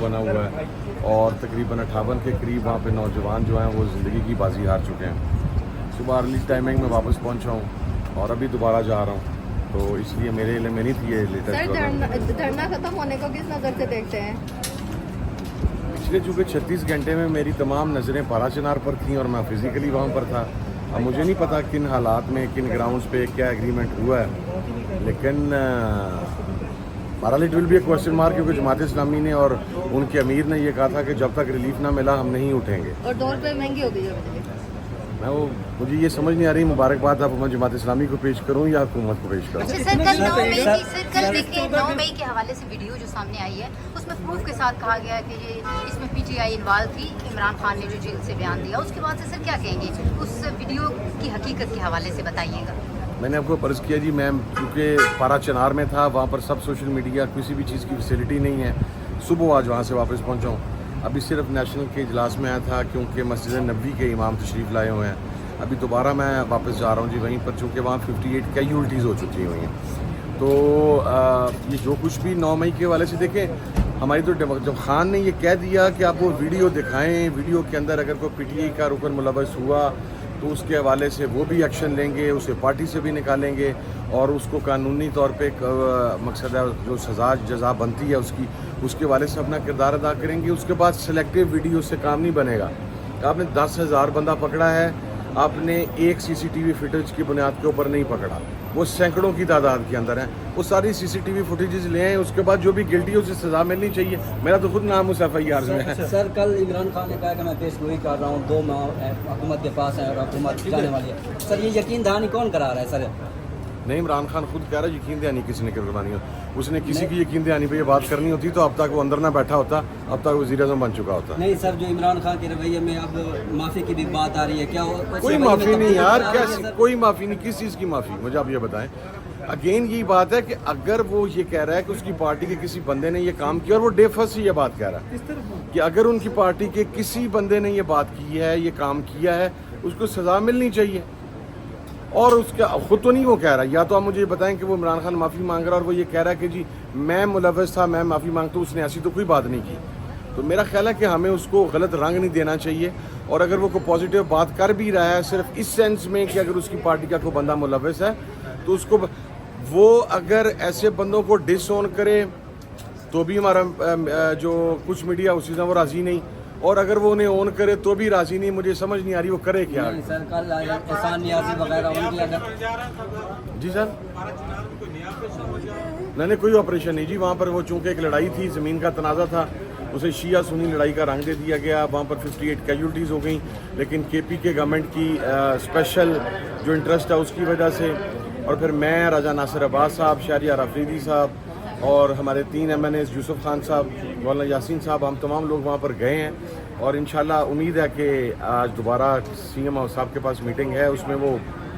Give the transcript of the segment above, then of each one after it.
बना हुआ है और तकरीबन 58 के करीब वहाँ पे नौजवान जो हैं वो ज़िंदगी की बाजी हार चुके हैं। सुबह अर्ली टाइमिंग में वापस पहुँचा हूँ और अभी दोबारा जा रहा हूँ, तो इसलिए मेरे लिए में नहीं थी ये लेटेस्ट। धरना खत्म होने को किस नज़र से देखते हैं? पिछले चूँकि 36 घंटे में मेरी तमाम नज़रें पारा चिनार पर थीं और मैं फिज़िकली वहाँ पर था। अब मुझे नहीं पता किन हालात में किन ग्राउंड्स पे क्या एग्रीमेंट हुआ है, लेकिन बहरहाल it will be A question mark, क्योंकि जमात इस्लामी ने और उनके अमीर ने ये कहा था कि जब तक रिलीफ ना मिला हम नहीं उठेंगे। और डॉलर पे महंगी हो गई है बिजली। मुझे ये समझ नहीं आ रही मुबारकबाद अब मैं जमात इस्लामी को पेश करूं या हुकूमत को पेश करूं। अच्छा सर, कल देखिए 9 मई के हवाले से वीडियो जो सामने आई है उसमें प्रूफ के साथ कहा गया है कि ये इसमें पीटीआई इन्वॉल्व थी। इमरान खान ने जो जेल से बयान दिया उसके बाद से सर क्या कहेंगे उस वीडियो की हकीकत के हवाले से बताइएगा। मैंने आपको पर्स किया जी, मैं क्योंकि पारा चिनार में था, वहाँ पर सब सोशल मीडिया किसी भी चीज़ की फैसिलिटी नहीं है। सुबह आज वहाँ से वापस पहुँचा हूँ। अभी सिर्फ नेशनल के इजलास में आया था क्योंकि मस्जिद नबवी के इमाम तशरीफ़ लाए हुए हैं। अभी दोबारा मैं वापस जा रहा हूँ जी वहीं पर, चूँकि वहाँ 58 कैजुअल्टीज़ हो चुकी हुई हैं। तो ये जो कुछ भी 9 मई के वाले से देखें, हमारी तो जब खान ने ये कह दिया कि आप वो वीडियो दिखाएं, वीडियो के अंदर अगर कोई पीटीआई का रुकन मुलव्वस हुआ तो उसके हवाले से वो भी एक्शन लेंगे, उसे पार्टी से भी निकालेंगे और उसको कानूनी तौर पे मकसद है जो सज़ा जज़ा बनती है उसके हवाले से अपना किरदार अदा करेंगे। उसके बाद सेलेक्टिव वीडियो से काम नहीं बनेगा। आपने 10,000 बंदा पकड़ा है, आपने एक सीसीटीवी फुटेज की बुनियाद के ऊपर नहीं पकड़ा, वो सैकड़ों की तादाद के अंदर हैं। वो सारी सीसीटीवी फुटेजेस ले आए, उसके बाद जो भी गिल्टी है उसे सज़ा मिलनी चाहिए। मेरा तो खुद नाम उस FIR में है। सर कल इमरान खान ने कहा कि मैं पेशगोई कर रहा हूँ, 2 माह हुकूमत के पास है और हुकूमत जाने वाली है। सर ये यकीन दहानी कौन करा रहा है सर? नहीं, इमरान खान खुद कह रहा है यकीन दहानी किसी ने करवानी हो। उसने किसी की यकीन दहानी पे ये बात करनी होती तो अब तक वो अंदर ना बैठा होता, अब तक वज़ीर-ए-आज़म बन चुका होता। नहीं सर, जो इमरान खान के रवैये में अब माफ़ी की भी बात आ रही है, क्या कोई माफ़ी नहीं यार, क्या कोई माफ़ी नहीं, किस चीज़ की माफ़ी, मुझे आप ये बताएं। अगेन यही बात है कि अगर वो ये कह रहा है कि उसकी पार्टी के किसी बंदे ने ये काम किया और वो डे फर्स्ट से ये बात कह रहा है कि अगर उनकी पार्टी के किसी बंदे ने ये बात की है, ये काम किया है, उसको सज़ा मिलनी चाहिए। और उसका खुद तो नहीं वो कह रहा, या तो आप मुझे बताएं कि वो इमरान खान माफ़ी मांग रहा है और वो ये कह रहा है कि जी मैं मुलव्वस था, मैं माफ़ी मांगता हूँ, उसने ऐसी तो कोई बात नहीं की। तो मेरा ख्याल है कि हमें उसको गलत रंग नहीं देना चाहिए। और अगर वो कोई पॉजिटिव बात कर भी रहा है सिर्फ इस सेंस में कि अगर उसकी पार्टी का कोई बंदा मुलव्वस है तो उसको वो अगर ऐसे बंदों को डिसऑन करे तो भी हमारा जो कुछ मीडिया उसी से वो राज़ी नहीं, और अगर वो उन्हें ऑन करे तो भी राज़ी नहीं। मुझे समझ नहीं आ रही वो करे क्या। सर कल एहसान नियाज़ी वगैरह उनकी अगर जी सर नहीं कोई ऑपरेशन नहीं जी। वहाँ पर वो चूँकि एक लड़ाई थी, ज़मीन का तनाज़ा था, उसे शिया सुन्नी लड़ाई का रंग दे दिया गया। वहाँ पर 58 कैजुअल्टीज़ हो गई, लेकिन KP के गवर्नमेंट की स्पेशल जो इंटरेस्ट है उसकी वजह से, और फिर मैं, राजा नासिर अब्बास साहब, शहरियार अफरीदी साहब और हमारे 3 MNAs यूसुफ खान साहब, मौलाना यासीन साहब, हम तमाम लोग वहाँ पर गए हैं। और इंशाल्लाह उम्मीद है कि आज दोबारा CM साहब के पास मीटिंग है, उसमें वो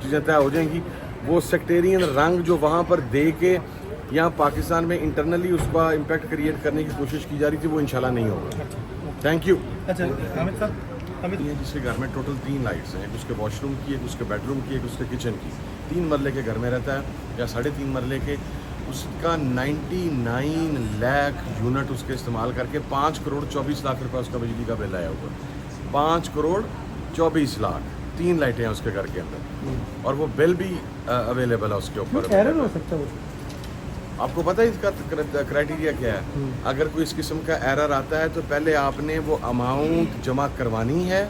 चीज़ें तय हो जाएंगी। वो सेक्टेरियन रंग जो वहाँ पर दे के यहाँ पाकिस्तान में इंटरनली उसका इम्पैक्ट क्रिएट करने की कोशिश की जा रही थी, वो इंशाल्लाह नहीं होगा। Thank you. अच्छा हामिद साहब, जिसके घर में टोटल 3 लाइट्स हैं, एक उसके वॉशरूम की, एक उसके बेडरूम की, एक उसके किचन की, 3 मरले के घर में रहता है या 3.5 मरले के। उसका 99 लाख यूनिट उसके इस्तेमाल करके 5 करोड़ 24 लाख रुपए उसका बिजली का बिल आया हुआ। 5 करोड़ 24 लाख, 3 लाइटें हैं उसके घर के अंदर और वो बिल भी अवेलेबल है उसके ऊपर। एरर हो सकता है वो। आपको पता है इसका क्राइटेरिया क्या है? अगर कोई इस किस्म का एरर आता है तो पहले आपने वो अमाउंट जमा करवानी है।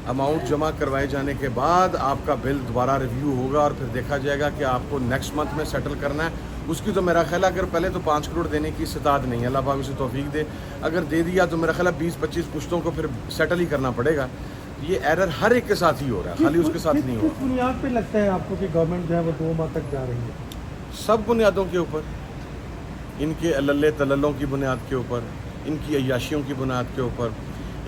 अमाउंट जमा करवाए जाने के बाद आपका बिल दोबारा रिव्यू होगा और फिर देखा जाएगा कि आपको नेक्स्ट मंथ में सेटल करना है। उसकी तो मेरा ख्याल है अगर पहले तो 5 करोड़ देने की इस्तात नहीं है, अल्लाह पाक उसे तौफीक दे। अगर दे दिया तो मेरा ख्याल है 20-25 पुश्तों को फिर सेटल ही करना पड़ेगा। ये एरर हर एक के साथ ही हो रहा है, खाली उसके साथ नहीं हो रहा। किस बुनियाद पे लगता है आपको कि गवर्नमेंट जो है वो 2 माह तक जा रही है? सब बुनियादों के ऊपर, इनके अल्ले तल्लों की बुनियाद के ऊपर, इनकी अय्याशियों की बुनियाद के ऊपर,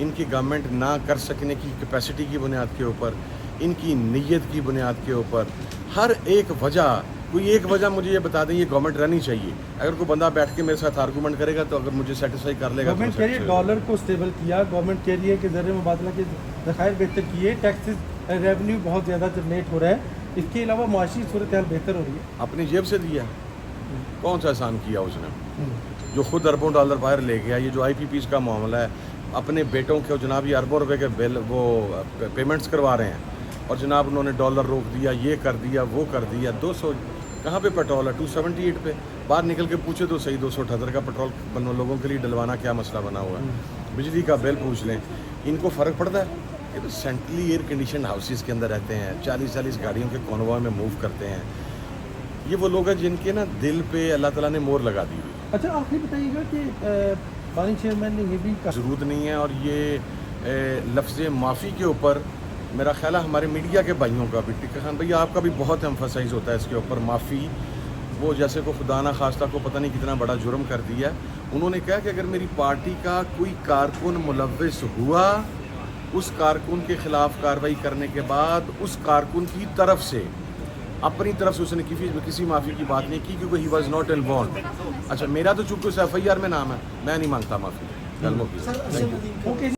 इनकी गवर्नमेंट ना कर सकने की कैपेसिटी की बुनियाद के ऊपर, इनकी नीयत की बुनियाद के ऊपर। हर एक वजह, कोई एक वजह मुझे ये बता दें ये गवर्नमेंट रहनी चाहिए। अगर कोई बंदा बैठ के मेरे साथ आर्गूमेंट करेगा तो अगर मुझे सेटिस्फाई कर लेगा। गवर्नमेंट कह रही है डॉलर को स्टेबल किया, गवर्नमेंट कह रही है कि ज़र मुबादला के ज़खायर बेहतर किए, टैक्सेस रेवेन्यू बहुत ज़्यादा जनरेट हो रहा है, इसके अलावा मुआशी सूरत हाल बेहतर हो रही है। अपनी जेब से दिया, कौन सा एहसान किया उसने, जो खुद अरबों डॉलर बाहर ले गया। ये जो IPPs का मामला है, अपने बेटों के जनाब ये अरबों रुपए के बिल वो पेमेंट्स करवा रहे हैं और जनाब उन्होंने डॉलर रोक दिया, ये कर दिया, वो कर दिया। 200 कहाँ पे पेट्रोल है, 278 पे। बाहर निकल के पूछे तो सही, 278 का पेट्रोल लोगों के लिए डलवाना क्या मसला बना हुआ है। बिजली का बिल पूछ लें, इनको फ़र्क पड़ता है? ये तो सेंट्रली एयर कंडीशन हाउसेस के अंदर रहते हैं, 40-40 गाड़ियों के कॉन्वॉय में मूव करते हैं। ये वो लोग हैं जिनके ना दिल पे अल्लाह ताला ने मोहर लगा दी हुई। अच्छा आखिरी बताइएगा कि पानी चेयरमैन ने ये भी कहा ज़रूरत नहीं है, और ये लफ्ज़ माफ़ी के ऊपर मेरा ख्याल है हमारे मीडिया के भाइयों का भी, टिक्का खान भैया आपका भी बहुत एम्फसाइज़ होता है इसके ऊपर माफ़ी। वो जैसे को खुदा ना खास्ता को पता नहीं कितना बड़ा जुर्म कर दिया। उन्होंने कहा कि अगर मेरी पार्टी का कोई कारकुन मुलव्विस हुआ, उस कारकुन के ख़िलाफ़ कार्रवाई करने के बाद उस कारकुन की तरफ से अपनी तरफ से उसने किसी माफ़ी की बात नहीं की, क्योंकि ही वॉज नॉट इन्वॉल्व। अच्छा, मेरा तो चूँकि उस FIR में नाम है, मैं नहीं मांगता माफ़ी। ओके।